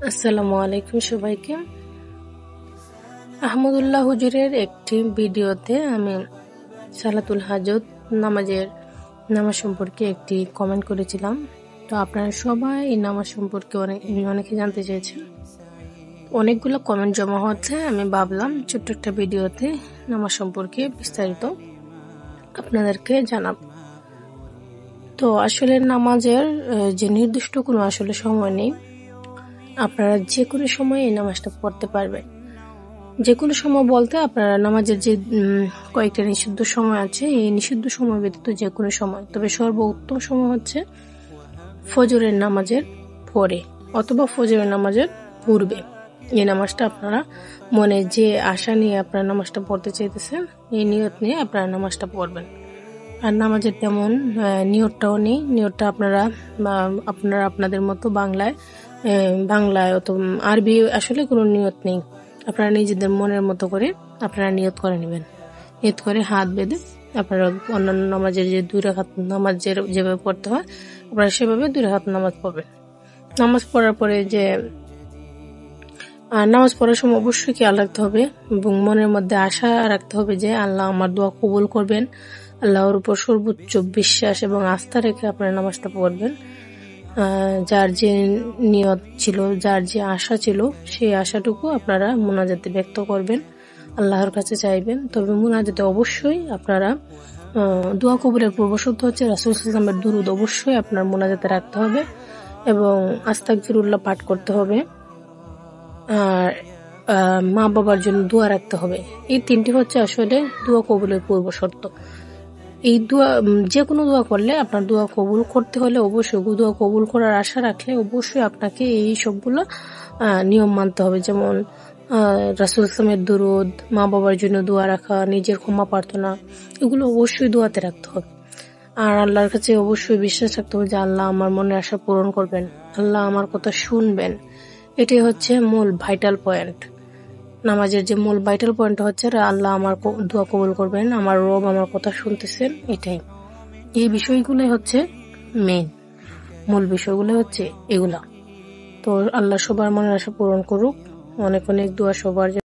আসসালামু আলাইকুম সবাইকে। আহমদুল্লাহ হুজুরের একটি ভিডিওতে আমি সালাতুল হাজত নামাজ সম্পর্কে একটি কমেন্ট করেছিলাম। তো আপনারা সবাই এই নামাজ সম্পর্কে অনেকে জানতে চেয়েছেন। অনেকগুলো কমেন্ট জমা হচ্ছে, আমি ভাবলাম ছোট্ট একটা ভিডিওতে নামাজ সম্পর্কে বিস্তারিত আপনাদেরকে জানাবো। তো আসলে নামাজের যে নির্দিষ্ট কোনো আসলে সময় নেই, আপনারা যে কোনো সময় এই নামাজটা পড়তে পারবেন। যে কোনো সময় বলতে আপনারা নামাজের যে কয়েকটা নিষিদ্ধ সময় আছে, এই নিষিদ্ধ সময় ব্যতীত যে কোনো সময়, তবে সর্বোত্তম সময় হচ্ছে ফজরের নামাজের পরে অথবা ফজরের নামাজের পূর্বে। এই নামাজটা আপনারা মনে যে আশা নিয়ে আপনারা নামাজটা পড়তে চাইতেছেন, এই নিয়ত নিয়ে আপনারা নামাজটা পড়বেন। আর নামাজের তেমন নিয়তটাও নেই। নিয়তটা আপনারা আপনাদের মতো বাংলায় অথবা আরবি আসলে কোনো নিয়ত নেই। আপনারা নিজেদের মনের মতো করে আপনারা নিয়ত করে নেবেন। নিয়ত করে হাত বেঁধে আপনারা অন্যান্য নামাজের যে 2 রাকাত নামাজ যেভাবে পড়তে হয়, আপনারা সেভাবে 2 রাকাত নামাজ পড়বেন। নামাজ পড়ার পরে নামাজ পড়ার সময় অবশ্যই খেয়াল রাখতে হবে এবং মনের মধ্যে আশা রাখতে হবে যে আল্লাহ আমার দোয়া কবুল করবেন। আল্লাহর উপর সর্বোচ্চ বিশ্বাস এবং আস্থা রেখে আপনারা নামাজটা পড়বেন। যার যে নিয়ত ছিল, যার যে আশা ছিল, সেই আশাটুকু আপনারা মুনাজাতে ব্যক্ত করবেন, আল্লাহর কাছে চাইবেন। তবে মুনাজাতে অবশ্যই আপনারা দোয়া কবুলের পূর্ব শর্ত হচ্ছে রাসূল সাল্লাল্লাহু আলাইহি ওয়াসাল্লামের দুরূদ অবশ্যই আপনার মুনাজাতে রাখতে হবে এবং আস্তাগফিরুল্লাহ পাঠ করতে হবে। আর মা বাবার জন্য দোয়া রাখতে হবে। এই 3টি হচ্ছে আসলে দোয়া কবুলের পূর্ব শর্ত। এই দোয়া যে কোনো দোয়া করলে আপনার দোয়া কবুল করতে হলে অবশ্যই দোয়া কবুল করার আশা রাখলে অবশ্যই আপনাকে এই সবগুলো নিয়ম মানতে হবে। যেমন রাসূল সাল্লাল্লাহু দুরূদ, মা বাবার জন্য দোয়া রাখা, নিজের ক্ষমা প্রার্থনা, এগুলো অবশ্যই দোয়াতে রাখতে হবে। আর আল্লাহর কাছে অবশ্যই বিশ্বাস রাখতে হবে যে আল্লাহ আমার মনের আশা পূরণ করবেন, আল্লাহ আমার কথা শুনবেন। এটাই হচ্ছে মূল ভাইটাল পয়েন্ট। নামাজের যে মূল ভাইটাল পয়েন্ট হচ্ছে আল্লাহ আমার দোয়া কবুল করবেন, আমার রব আমার কথা শুনতেছেন। এটাই, এই বিষয়গুলো হচ্ছে মূল বিষয়গুলো হচ্ছে এগুলা। তো আল্লাহ সবার মনের আশা পূরণ করুক। অনেক অনেক দোয়া সবার।